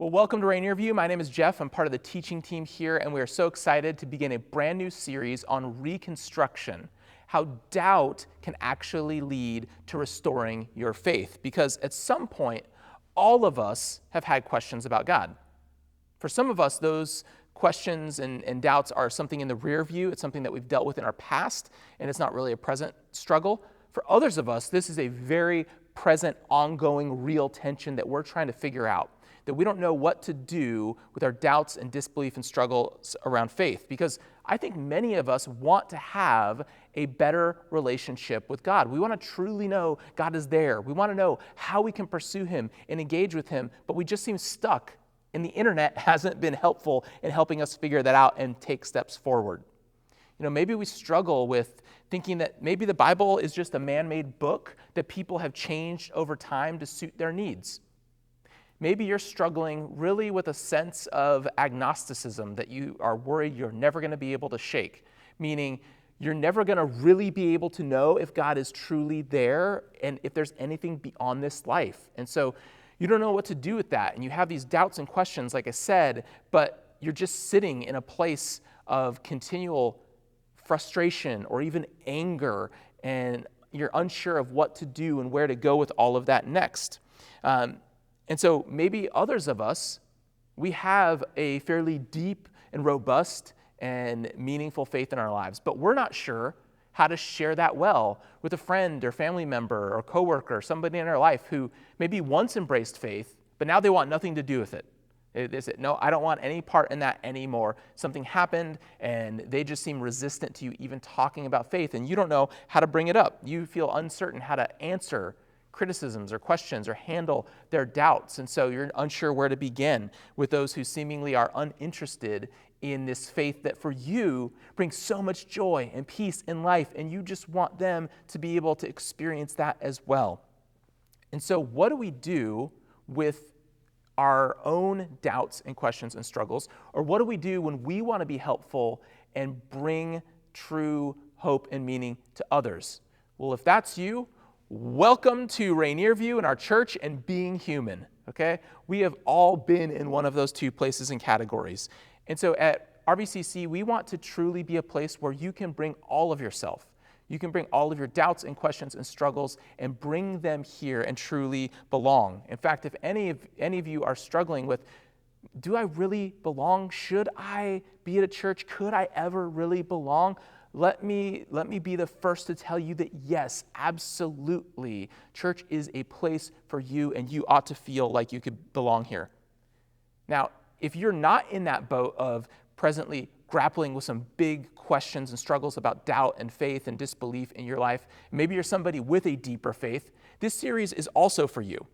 Well, welcome to Rainier View. My name is Jeff. I'm part of the teaching team here, and we are so excited to begin a brand new series on reconstruction, how doubt can actually lead to restoring your faith. Because at some point, all of us have had questions about God. For some of us, those questions and doubts are something in the rear view. It's something that we've dealt with in our past, and it's not really a present struggle. For others of us, this is a very present, ongoing, real tension that we're trying to figure out, that we don't know what to do with our doubts and disbelief and struggles around faith. Because I think many of us want to have a better relationship with God. We want to truly know God is there. We want to know how we can pursue Him and engage with Him, but we just seem stuck, and the internet hasn't been helpful in helping us figure that out and take steps forward. You know, maybe we struggle with thinking that maybe the Bible is just a man-made book that people have changed over time to suit their needs. Maybe you're struggling really with a sense of agnosticism that you are worried you're never going to be able to shake, meaning you're never going to really be able to know if God is truly there and if there's anything beyond this life. And so you don't know what to do with that, and you have these doubts and questions, like I said, but you're just sitting in a place of continual frustration or even anger, and you're unsure of what to do and where to go with all of that next. And so maybe others of us, we have a fairly deep and robust and meaningful faith in our lives, but we're not sure how to share that well with a friend or family member or coworker, or somebody in our life who maybe once embraced faith, but now they want nothing to do with it. They say, no, I don't want any part in that anymore. Something happened, and they just seem resistant to you even talking about faith, and you don't know how to bring it up. You feel uncertain how to answer criticisms or questions or handle their doubts, and so you're unsure where to begin with those who seemingly are uninterested in this faith that for you brings so much joy and peace in life, and you just want them to be able to experience that as well. And so what do we do with our own doubts and questions and struggles? Or what do we do when we want to be helpful and bring true hope and meaning to others? Well, if that's you, welcome to Rainier View in our church and being human, okay? We have all been in one of those two places and categories. And so at RVCC, we want to truly be a place where you can bring all of yourself. You can bring all of your doubts and questions and struggles and bring them here and truly belong. In fact, if any of you are struggling with, do I really belong? Should I be at a church? Could I ever really belong? Let me be the first to tell you that yes, absolutely, church is a place for you, and you ought to feel like you could belong here. Now, if you're not in that boat of presently grappling with some big questions and struggles about doubt and faith and disbelief in your life, maybe you're somebody with a deeper faith, this series is also for you.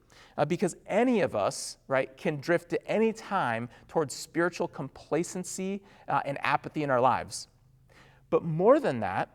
Because any of us, right, can drift at any time towards spiritual complacency and apathy in our lives. But more than that,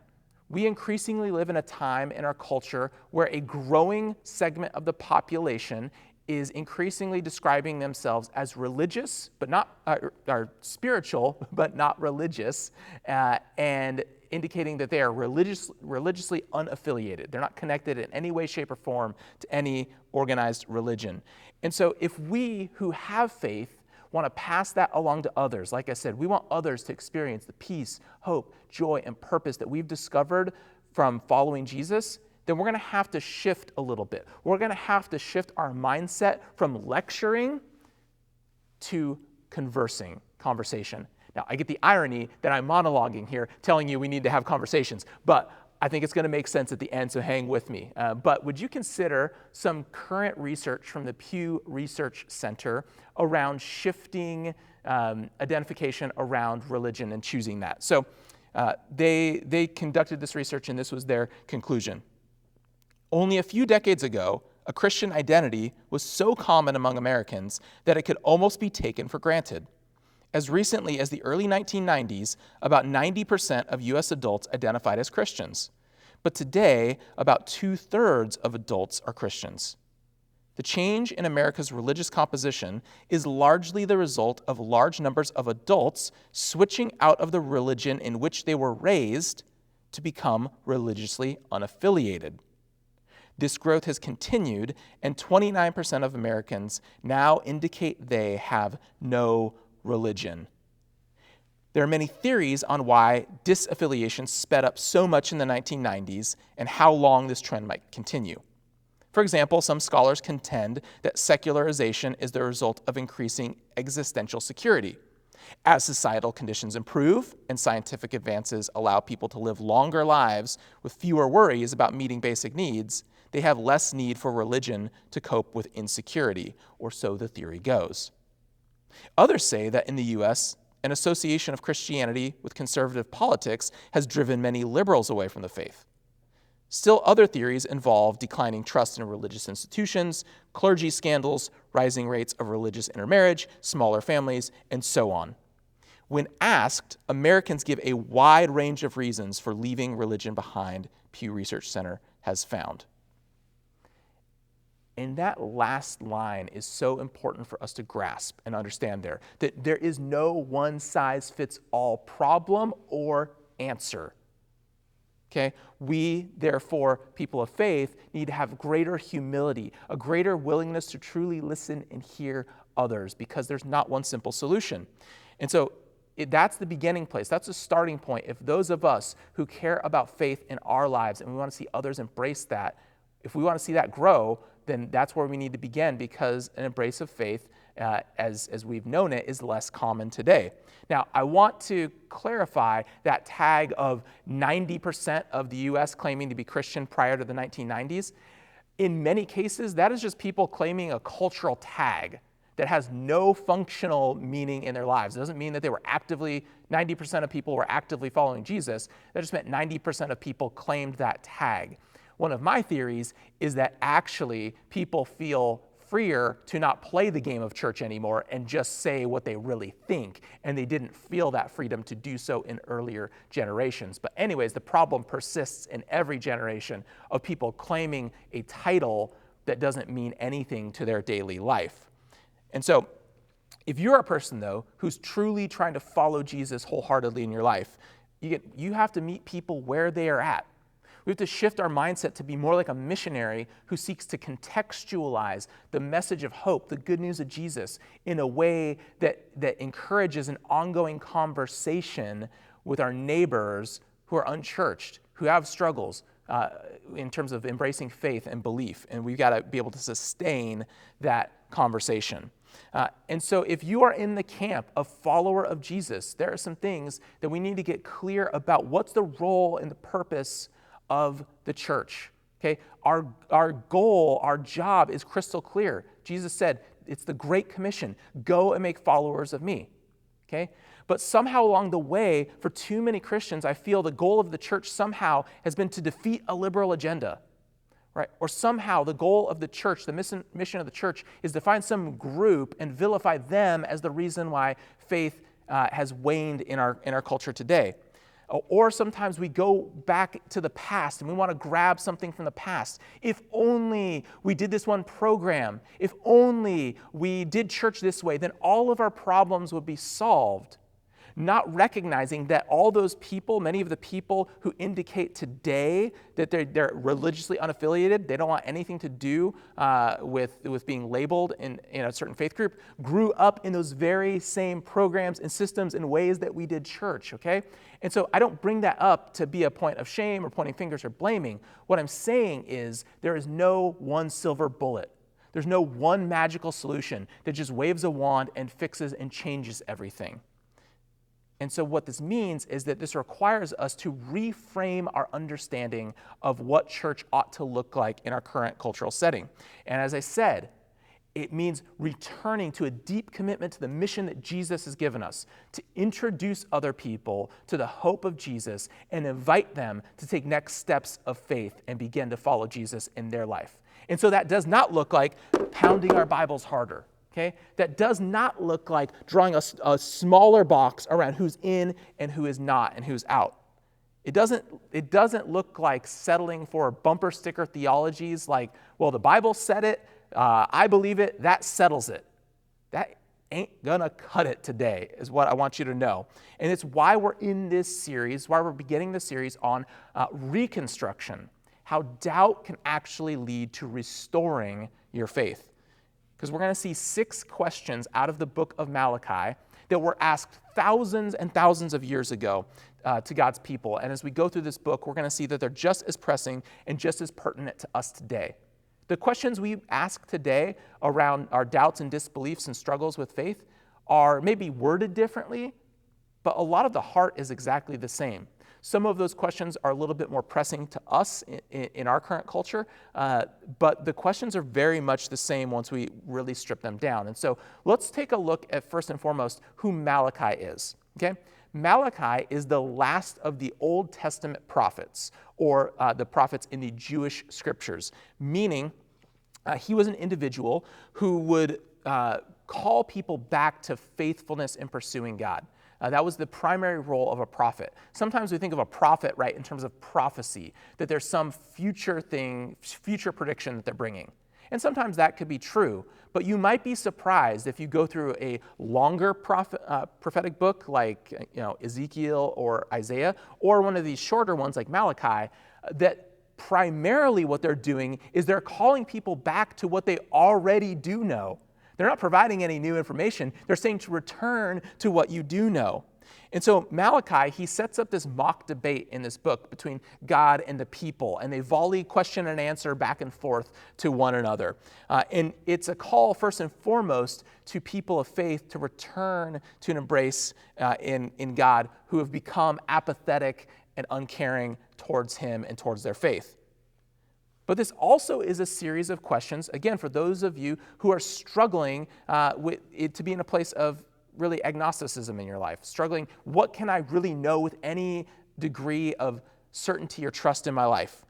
we increasingly live in a time in our culture where a growing segment of the population is increasingly describing themselves as religious, but not are spiritual, but not religious, and indicating that they are religiously unaffiliated. They're not connected in any way, shape, or form to any organized religion. And so if we who have faith want to pass that along to others, like I said, we want others to experience the peace, hope, joy, and purpose that we've discovered from following Jesus, then we're going to have to shift a little bit. We're going to have to shift our mindset from lecturing to conversation. Now, I get the irony that I'm monologuing here, telling you we need to have conversations, but I think it's going to make sense at the end, so hang with me. But would you consider some current research from the Pew Research Center around shifting identification around religion and choosing that? So they conducted this research, and this was their conclusion. Only a few decades ago, a Christian identity was so common among Americans that it could almost be taken for granted. As recently as the early 1990s, about 90% of U.S. adults identified as Christians. But today, about 2/3 of adults are Christians. The change in America's religious composition is largely the result of large numbers of adults switching out of the religion in which they were raised to become religiously unaffiliated. This growth has continued, and 29% of Americans now indicate they have no religion. There are many theories on why disaffiliation sped up so much in the 1990s and how long this trend might continue. For example, some scholars contend that secularization is the result of increasing existential security. As societal conditions improve and scientific advances allow people to live longer lives with fewer worries about meeting basic needs, they have less need for religion to cope with insecurity, or so the theory goes. Others say that in the U.S., an association of Christianity with conservative politics has driven many liberals away from the faith. Still, other theories involve declining trust in religious institutions, clergy scandals, rising rates of religious intermarriage, smaller families, and so on. When asked, Americans give a wide range of reasons for leaving religion behind, Pew Research Center has found. And that last line is so important for us to grasp and understand there, that there is no one-size-fits-all problem or answer. Okay? We, therefore, people of faith, need to have greater humility, a greater willingness to truly listen and hear others, because there's not one simple solution. And so that's the beginning place. That's the starting point. If those of us who care about faith in our lives and we want to see others embrace that, if we want to see that grow, then that's where we need to begin, because an embrace of faith, as we've known it, is less common today. Now, I want to clarify that tag of 90% of the U.S. claiming to be Christian prior to the 1990s. In many cases, that is just people claiming a cultural tag that has no functional meaning in their lives. It doesn't mean that they were 90% of people were actively following Jesus. That just meant 90% of people claimed that tag. One of my theories is that actually people feel freer to not play the game of church anymore and just say what they really think, and they didn't feel that freedom to do so in earlier generations. But anyways, the problem persists in every generation of people claiming a title that doesn't mean anything to their daily life. And so if you're a person, though, who's truly trying to follow Jesus wholeheartedly in your life, you have to meet people where they are at. We have to shift our mindset to be more like a missionary who seeks to contextualize the message of hope, the good news of Jesus, in a way that encourages an ongoing conversation with our neighbors who are unchurched, who have struggles in terms of embracing faith and belief. And we've got to be able to sustain that conversation. And so if you are in the camp of follower of Jesus, there are some things that we need to get clear about. What's the role and the purpose of the church? Okay, our goal, our job is crystal clear. Jesus said, it's the Great Commission. Go and make followers of me. Okay, but somehow along the way, for too many Christians, I feel the goal of the church somehow has been to defeat a liberal agenda. Right? Or somehow the goal of the church, the mission of the church, is to find some group and vilify them as the reason why faith has waned in our culture today. Or sometimes we go back to the past and we want to grab something from the past. If only we did this one program, if only we did church this way, then all of our problems would be solved. Not recognizing that all those people, many of the people who indicate today that they're religiously unaffiliated, they don't want anything to do with being labeled in a certain faith group, grew up in those very same programs and systems in ways that we did church, okay? And so I don't bring that up to be a point of shame or pointing fingers or blaming. What I'm saying is there is no one silver bullet. There's no one magical solution that just waves a wand and fixes and changes everything. And so what this means is that this requires us to reframe our understanding of what church ought to look like in our current cultural setting. And as I said, it means returning to a deep commitment to the mission that Jesus has given us, to introduce other people to the hope of Jesus and invite them to take next steps of faith and begin to follow Jesus in their life. And so that does not look like pounding our Bibles harder. Okay? That does not look like drawing a smaller box around who's in and who is not and who's out. It doesn't look like settling for bumper sticker theologies like, well, the Bible said it, I believe it, that settles it. That ain't gonna cut it today, is what I want you to know. And it's why we're in this series, why we're beginning the series on Reconstruction, how doubt can actually lead to restoring your faith. Because we're going to see 6 questions out of the book of Malachi that were asked thousands and thousands of years ago to God's people. And as we go through this book, we're going to see that they're just as pressing and just as pertinent to us today. The questions we ask today around our doubts and disbeliefs and struggles with faith are maybe worded differently, but a lot of the heart is exactly the same. Some of those questions are a little bit more pressing to us in our current culture, but the questions are very much the same once we really strip them down. And so let's take a look at, first and foremost, who Malachi is. Okay? Malachi is the last of the Old Testament prophets, or the prophets in the Jewish scriptures, meaning he was an individual who would call people back to faithfulness in pursuing God. That was the primary role of a prophet. Sometimes we think of a prophet, right, in terms of prophecy, that there's some future thing, future prediction that they're bringing. And sometimes that could be true, but you might be surprised if you go through a longer prophetic book like Ezekiel or Isaiah, or one of these shorter ones like Malachi, that primarily what they're doing is they're calling people back to what they already do know. They're not providing any new information. They're saying to return to what you do know. And so Malachi, he sets up this mock debate in this book between God and the people, and they volley question and answer back and forth to one another. And it's a call, first and foremost, to people of faith to return to an embrace in God who have become apathetic and uncaring towards him and towards their faith. But this also is a series of questions, again, for those of you who are struggling with it, to be in a place of really agnosticism in your life, struggling, what can I really know with any degree of certainty or trust in my life?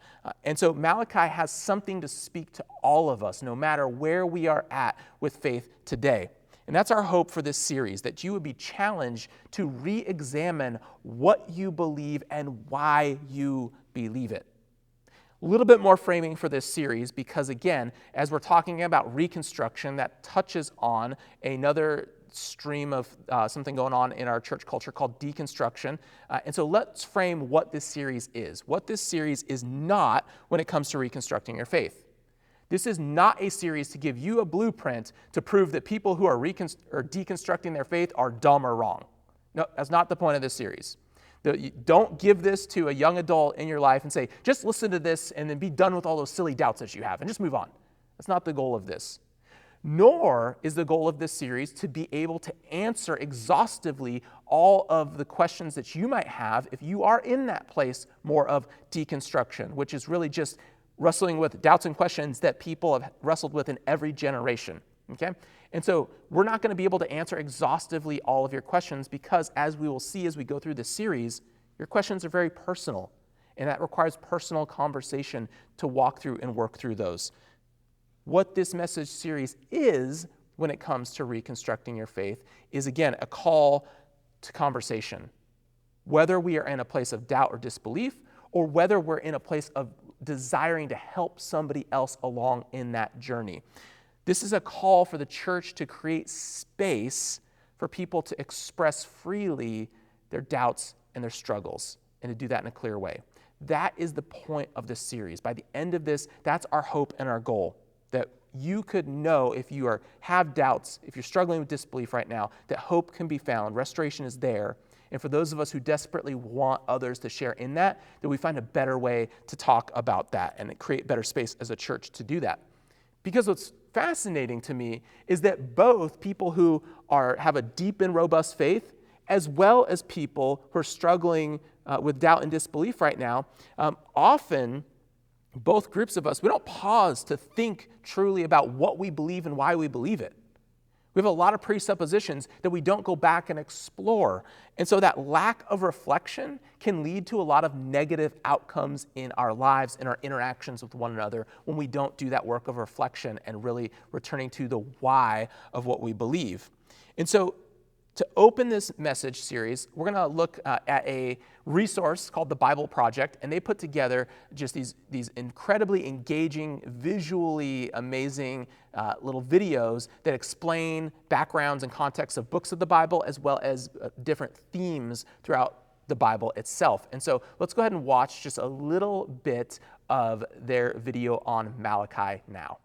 And so Malachi has something to speak to all of us, no matter where we are at with faith today. And that's our hope for this series, that you would be challenged to re-examine what you believe and why you believe it. A little bit more framing for this series because, again, as we're talking about reconstruction, that touches on another stream of something going on in our church culture called deconstruction. And so let's frame what this series is. What this series is not when it comes to reconstructing your faith. This is not a series to give you a blueprint to prove that people who are deconstructing their faith are dumb or wrong. No, that's not the point of this series. Don't give this to a young adult in your life and say, just listen to this and then be done with all those silly doubts that you have and just move on. That's not the goal of this. Nor is the goal of this series to be able to answer exhaustively all of the questions that you might have if you are in that place more of deconstruction, which is really just wrestling with doubts and questions that people have wrestled with in every generation. Okay? And so we're not going to be able to answer exhaustively all of your questions because, as we will see as we go through this series, your questions are very personal, and that requires personal conversation to walk through and work through those. What this message series is when it comes to reconstructing your faith is, again, a call to conversation. Whether we are in a place of doubt or disbelief, or whether we're in a place of desiring to help somebody else along in that journey. This is a call for the church to create space for people to express freely their doubts and their struggles, and to do that in a clear way. That is the point of this series. By the end of this, that's our hope and our goal, that you could know if you have doubts, if you're struggling with disbelief right now, that hope can be found, restoration is there. And for those of us who desperately want others to share in that we find a better way to talk about that and create better space as a church to do that. Because what's fascinating to me is that both people who have a deep and robust faith, as well as people who are struggling with doubt and disbelief right now, often both groups of us, we don't pause to think truly about what we believe and why we believe it. We have a lot of presuppositions that we don't go back and explore. And so that lack of reflection can lead to a lot of negative outcomes in our lives, in our interactions with one another, when we don't do that work of reflection and really returning to the why of what we believe. And so to open this message series, we're going to look at a resource called the Bible Project, and they put together just these incredibly engaging, visually amazing little videos that explain backgrounds and contexts of books of the Bible, as well as different themes throughout the Bible itself. And so let's go ahead and watch just a little bit of their video on Malachi now.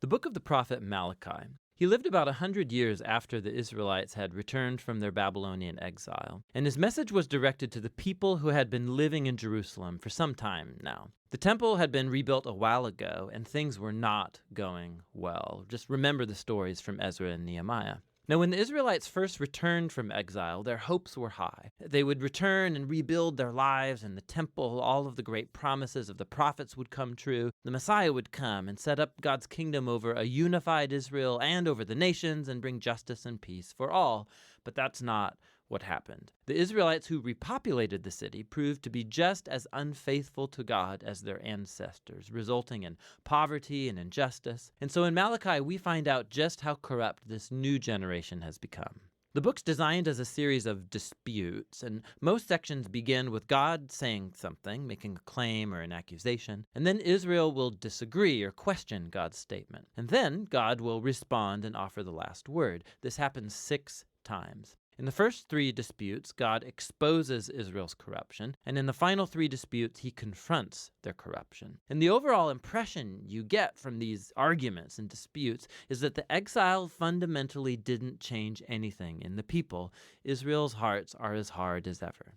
The book of the prophet Malachi. He lived about 100 years after the Israelites had returned from their Babylonian exile, and his message was directed to the people who had been living in Jerusalem for some time now. The temple had been rebuilt a while ago, and things were not going well. Just remember the stories from Ezra and Nehemiah. Now, when the Israelites first returned from exile, their hopes were high. They would return and rebuild their lives and the temple. All of the great promises of the prophets would come true. The Messiah would come and set up God's kingdom over a unified Israel and over the nations and bring justice and peace for all. But that's not what happened. The Israelites who repopulated the city proved to be just as unfaithful to God as their ancestors, resulting in poverty and injustice. And so in Malachi, we find out just how corrupt this new generation has become. The book's designed as a series of disputes, and most sections begin with God saying something, making a claim or an accusation, and then Israel will disagree or question God's statement. And then God will respond and offer the last word. This happens 6 times. In the first 3 disputes, God exposes Israel's corruption, and in the final 3 disputes, he confronts their corruption. And the overall impression you get from these arguments and disputes is that the exile fundamentally didn't change anything in the people. Israel's hearts are as hard as ever.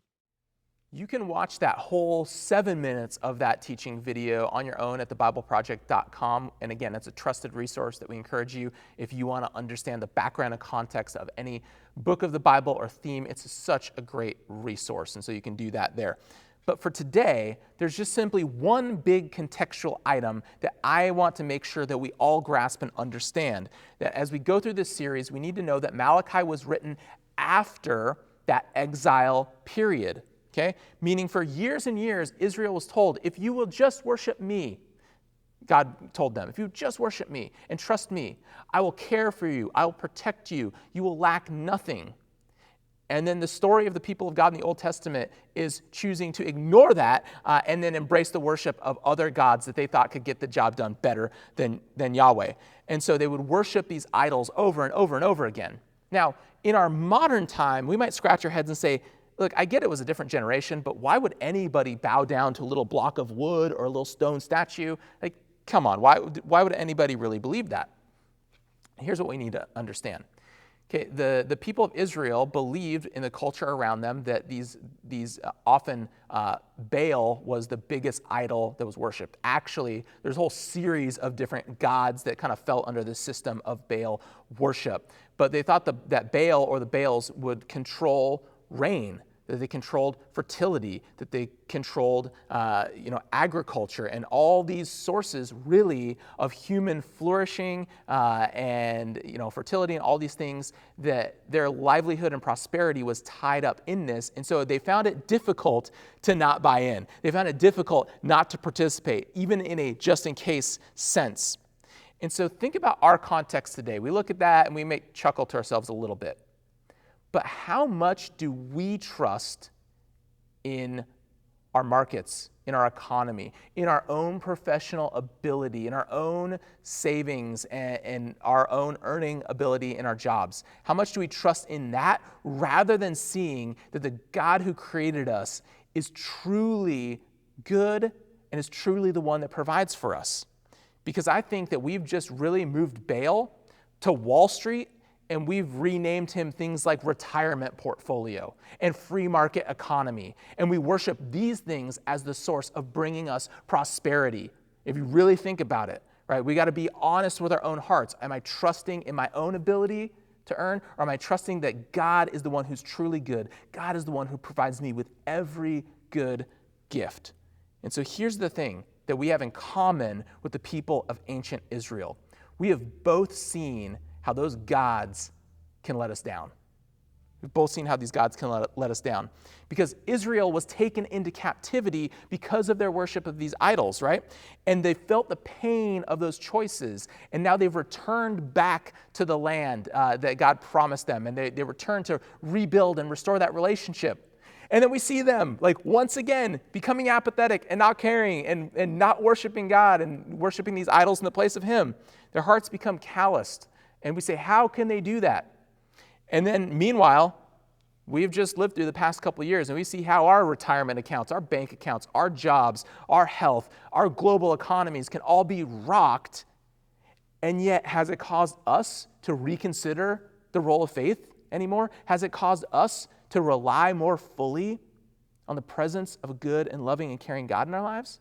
You can watch that whole 7 minutes of that teaching video on your own at thebibleproject.com. And again, it's a trusted resource that we encourage you if you want to understand the background and context of any book of the Bible or theme. It's such a great resource, and so you can do that there. But for today, there's just simply one big contextual item that I want to make sure that we all grasp and understand. That as we go through this series, we need to know that Malachi was written after that exile period. Okay? Meaning for years and years, Israel was told, if you will just worship me, God told them, if you just worship me and trust me, I will care for you, I will protect you, you will lack nothing. And then the story of the people of God in the Old Testament is choosing to ignore that and then embrace the worship of other gods that they thought could get the job done better than Yahweh. And so they would worship these idols over and over and over again. Now, in our modern time, we might scratch our heads and say, look, I get it was a different generation, but why would anybody bow down to a little block of wood or a little stone statue? Like, come on, why would anybody really believe that? Here's what we need to understand. Okay, the people of Israel believed in the culture around them that these often Baal was the biggest idol that was worshipped. Actually, there's a whole series of different gods that kind of fell under the system of Baal worship. But they thought that Baal or the Baals would control rain, that they controlled fertility, that they controlled agriculture, and all these sources really of human flourishing and fertility and all these things, that their livelihood and prosperity was tied up in this. And so they found it difficult to not buy in. They found it difficult not to participate, even in a just-in-case sense. And so think about our context today. We look at that and we may chuckle to ourselves a little bit. But how much do we trust in our markets, in our economy, in our own professional ability, in our own savings, and our own earning ability in our jobs? How much do we trust in that rather than seeing that the God who created us is truly good and is truly the one that provides for us? Because I think that we've just really moved Baal to Wall Street, and we've renamed him things like retirement portfolio and free market economy. And we worship these things as the source of bringing us prosperity. If you really think about it, right? We got to be honest with our own hearts. Am I trusting in my own ability to earn, or am I trusting that God is the one who's truly good? God is the one who provides me with every good gift. And so here's the thing that we have in common with the people of ancient Israel. We have both seen how those gods can let us down. We've both seen how these gods can let us down. Because Israel was taken into captivity because of their worship of these idols, right? And they felt the pain of those choices. And now they've returned back to the land that God promised them. And they returned to rebuild and restore that relationship. And then we see them, like, once again, becoming apathetic and not caring and not worshiping God and worshiping these idols in the place of Him. Their hearts become calloused. And we say, how can they do that? And then, meanwhile, We've just lived through the past couple of years, and we see how our retirement accounts, our bank accounts, our jobs, our health, our global economies can all be rocked. And yet, has it caused us to reconsider the role of faith anymore? Has it caused us to rely more fully on the presence of a good and loving and caring God in our lives?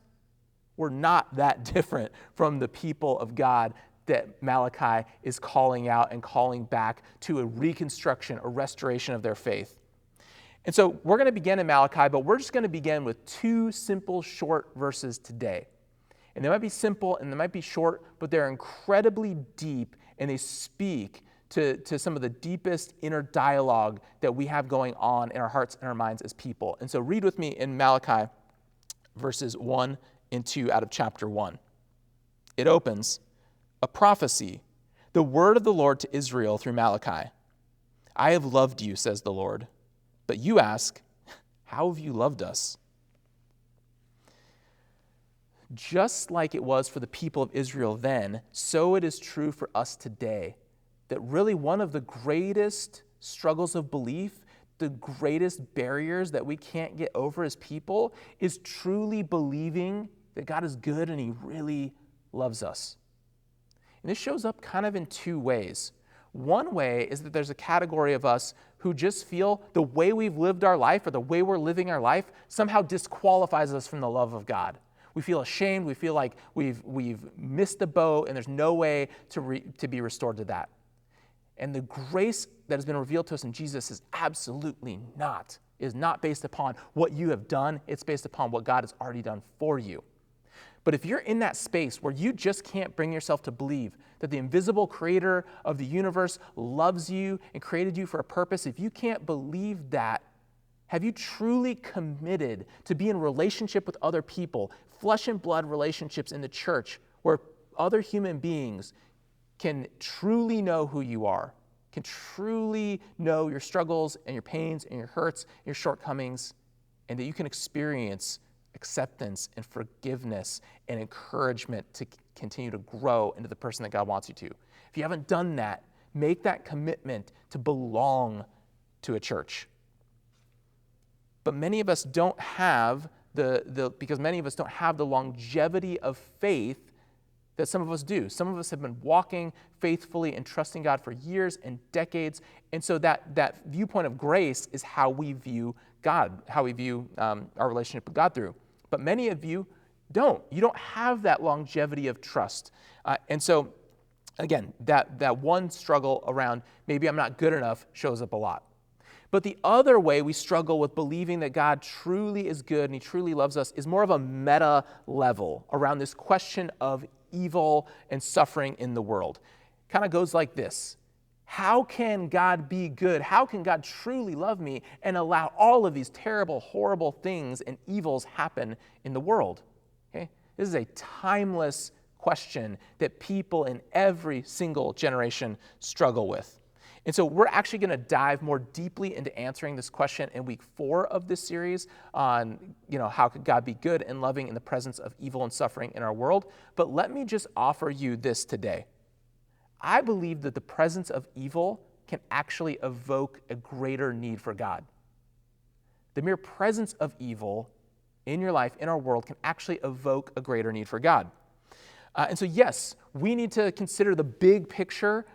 We're not that different from the people of God that Malachi is calling out and calling back to a reconstruction, a restoration of their faith. And so we're going to begin in Malachi, but we're just going to begin with two simple, short verses today. And they might be simple and they might be short, but they're incredibly deep, and they speak to some of the deepest inner dialogue that we have going on in our hearts and our minds as people. And so read with me in Malachi verses 1 and 2 out of chapter 1. It opens, a prophecy, the word of the Lord to Israel through Malachi. I have loved you, says the Lord. But you ask, how have you loved us? Just like it was for the people of Israel then, so it is true for us today. That really one of the greatest struggles of belief, the greatest barriers that we can't get over as people, is truly believing that God is good and He really loves us. And this shows up kind of in two ways. One way is that there's a category of us who just feel the way we've lived our life or the way we're living our life somehow disqualifies us from the love of God. We feel ashamed. We feel like we've missed the boat, and there's no way to be restored to that. And the grace that has been revealed to us in Jesus is absolutely not. It is not based upon what you have done. It's based upon what God has already done for you. But if you're in that space where you just can't bring yourself to believe that the invisible creator of the universe loves you and created you for a purpose, if you can't believe that, have you truly committed to be in relationship with other people, flesh and blood relationships in the church where other human beings can truly know who you are, can truly know your struggles and your pains and your hurts, and your shortcomings, and that you can experience acceptance and forgiveness and encouragement to continue to grow into the person that God wants you to. If you haven't done that, make that commitment to belong to a church. But many of us don't have because many of us don't have the longevity of faith that some of us do. Some of us have been walking faithfully and trusting God for years and decades, and so that viewpoint of grace is how we view God, how we view our relationship with God through. But many of you don't. You don't have that longevity of trust. And so, again, that one struggle around maybe I'm not good enough shows up a lot. But the other way we struggle with believing that God truly is good and He truly loves us is more of a meta level around this question of evil and suffering in the world. Kind of goes like this. How can God be good? How can God truly love me and allow all of these terrible, horrible things and evils happen in the world? Okay? This is a timeless question that people in every single generation struggle with. And so we're actually going to dive more deeply into answering this question in week 4 of this series on, how could God be good and loving in the presence of evil and suffering in our world. But let me just offer you this today. I believe that the presence of evil can actually evoke a greater need for God. The mere presence of evil in your life, in our world, can actually evoke a greater need for God. And so, yes, we need to consider the big picture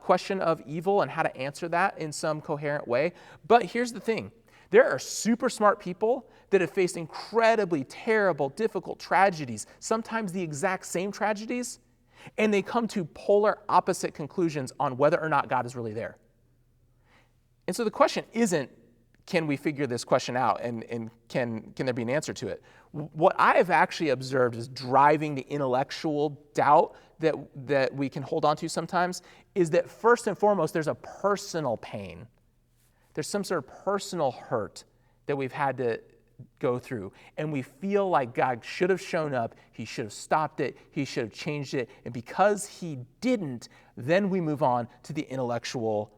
question of evil and how to answer that in some coherent way. But here's the thing. There are super smart people that have faced incredibly terrible, difficult tragedies, sometimes the exact same tragedies, and they come to polar opposite conclusions on whether or not God is really there. And so the question isn't, can we figure this question out and can there be an answer to it? What I have actually observed is driving the intellectual doubt that we can hold on to sometimes is that first and foremost, there's a personal pain. There's some sort of personal hurt that we've had to go through. And we feel like God should have shown up, He should have stopped it, He should have changed it. And because He didn't, then we move on to the intellectual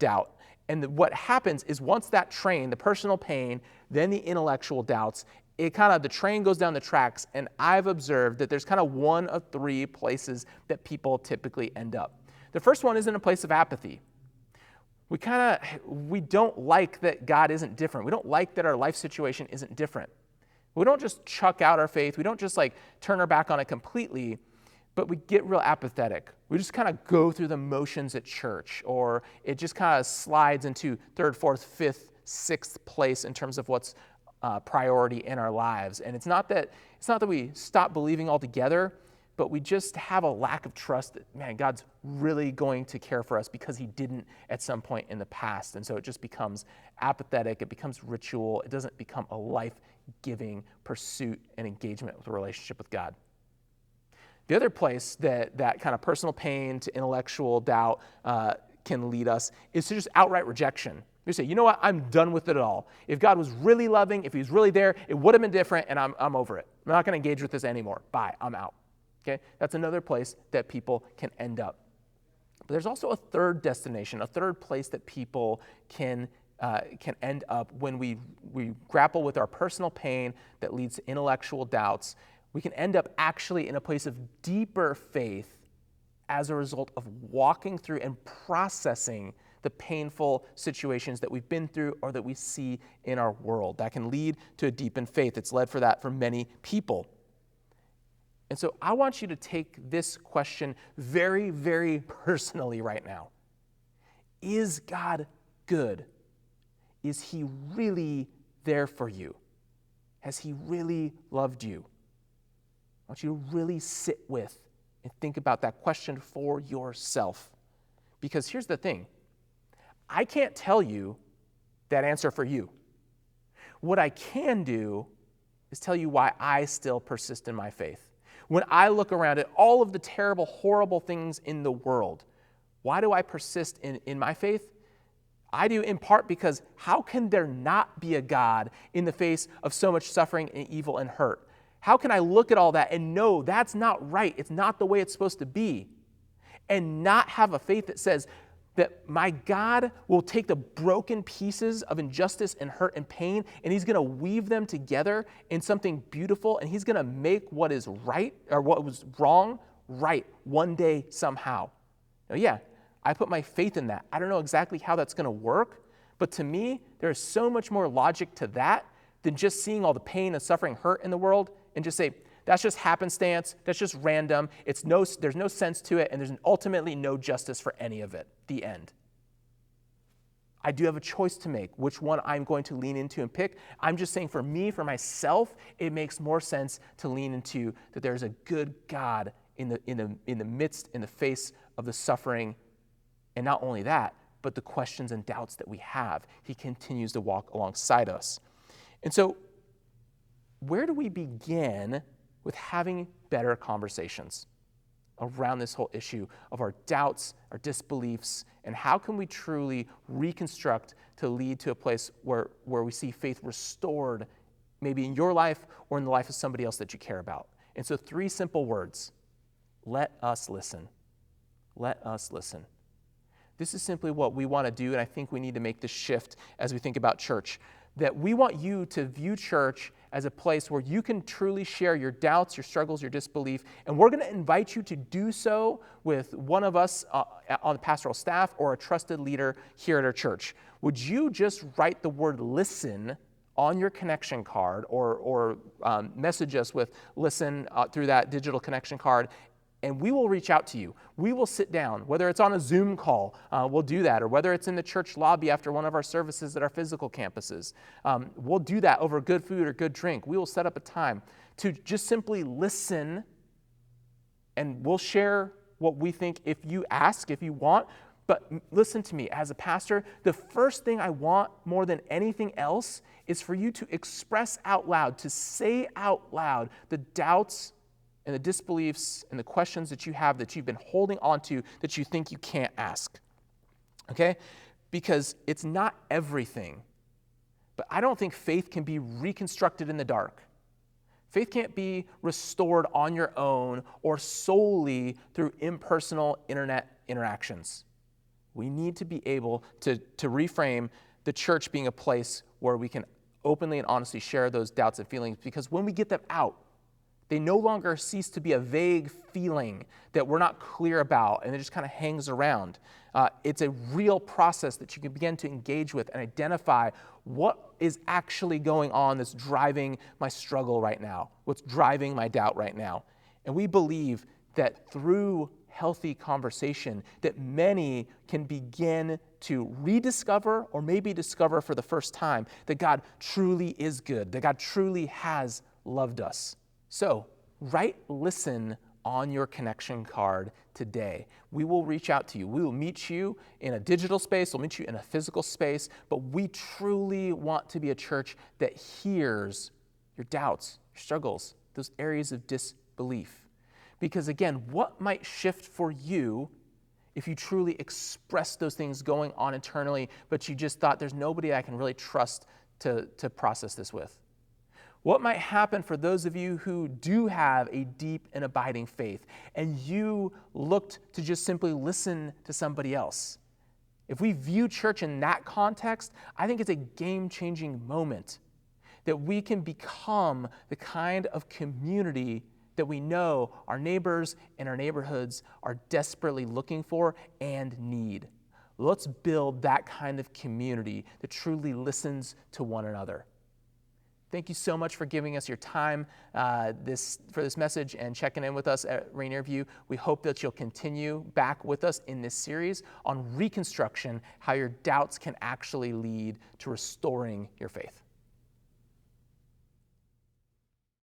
doubt. And what happens is once that train, the personal pain, then the intellectual doubts, the train goes down the tracks, and I've observed that there's kind of one of 3 places that people typically end up. The first one is in a place of apathy. We don't like that God isn't different. We don't like that our life situation isn't different. We don't just chuck out our faith. We don't just like turn our back on it completely, but we get real apathetic. We just kind of go through the motions at church, or it just kind of slides into third, fourth, fifth, sixth place in terms of what's priority in our lives. And it's not that we stop believing altogether, but we just have a lack of trust that, man, God's really going to care for us because he didn't at some point in the past. And so it just becomes apathetic. It becomes ritual. It doesn't become a life-giving pursuit and engagement with a relationship with God. The other place that kind of personal pain to intellectual doubt can lead us is to just outright rejection. You say, you know what, I'm done with it all. If God was really loving, if he was really there, it would have been different, and I'm over it. I'm not going to engage with this anymore. Bye, I'm out. Okay, that's another place that people can end up. But there's also a third destination, a third place that people can end up when we grapple with our personal pain that leads to intellectual doubts. We can end up actually in a place of deeper faith as a result of walking through and processing the painful situations that we've been through or that we see in our world. That can lead to a deepened faith. It's led for that for many people. And so I want you to take this question very, very personally right now. Is God good? Is he really there for you? Has he really loved you? I want you to really sit with and think about that question for yourself. Because here's the thing. I can't tell you that answer for you. What I can do is tell you why I still persist in my faith. When I look around at all of the terrible, horrible things in the world, why do I persist in my faith? I do in part because how can there not be a God in the face of so much suffering and evil and hurt? How can I look at all that and know that's not right, it's not the way it's supposed to be, and not have a faith that says that my God will take the broken pieces of injustice and hurt and pain, and he's going to weave them together in something beautiful, and he's going to make what is right or what was wrong right one day somehow. Now, yeah, I put my faith in that. I don't know exactly how that's going to work, but to me, there's so much more logic to that than just seeing all the pain and suffering, hurt in the world, and just say, that's just happenstance, that's just random, there's no sense to it, and there's ultimately no justice for any of it. The end. I do have a choice to make, which one I'm going to lean into and pick. I'm just saying for me, for myself, it makes more sense to lean into that there's a good God in the midst, in the face of the suffering, and not only that, but the questions and doubts that we have. He continues to walk alongside us. And so, where do we begin with having better conversations around this whole issue of our doubts, our disbeliefs, and how can we truly reconstruct to lead to a place where we see faith restored, maybe in your life or in the life of somebody else that you care about? And so 3 simple words. Let us listen. Let us listen. This is simply what we want to do, and I think we need to make this shift as we think about church, that we want you to view church as a place where you can truly share your doubts, your struggles, your disbelief, and we're going to invite you to do so with one of us on the pastoral staff or a trusted leader here at our church. Would you just write the word listen on your connection card or message us with listen through that digital connection card, and we will reach out to you. We will sit down, whether it's on a Zoom call, we'll do that, or whether it's in the church lobby after one of our services at our physical campuses. We'll do that over good food or good drink. We will set up a time to just simply listen, and we'll share what we think if you ask, if you want. But listen to me, as a pastor, the first thing I want more than anything else is for you to express out loud, to say out loud the doubts and the disbeliefs and the questions that you have that you've been holding on to that you think you can't ask, okay? Because it's not everything. But I don't think faith can be reconstructed in the dark. Faith can't be restored on your own or solely through impersonal internet interactions. We need to be able to reframe the church being a place where we can openly and honestly share those doubts and feelings, because when we get them out, They no longer cease to be a vague feeling that we're not clear about and it just kind of hangs around. It's a real process that you can begin to engage with and identify what is actually going on that's driving my struggle right now, what's driving my doubt right now. And we believe that through healthy conversation that many can begin to rediscover or maybe discover for the first time that God truly is good, that God truly has loved us. So write listen on your connection card today. We will reach out to you. We will meet you in a digital space. We'll meet you in a physical space. But we truly want to be a church that hears your doubts, your struggles, those areas of disbelief. Because again, what might shift for you if you truly express those things going on internally, but you just thought there's nobody I can really trust to process this with? What might happen for those of you who do have a deep and abiding faith and you looked to just simply listen to somebody else? If we view church in that context, I think it's a game-changing moment that we can become the kind of community that we know our neighbors and our neighborhoods are desperately looking for and need. Let's build that kind of community that truly listens to one another. Thank you so much for giving us your time for this message and checking in with us at Rainier View. We hope that you'll continue back with us in this series on Reconstruction, how your doubts can actually lead to restoring your faith.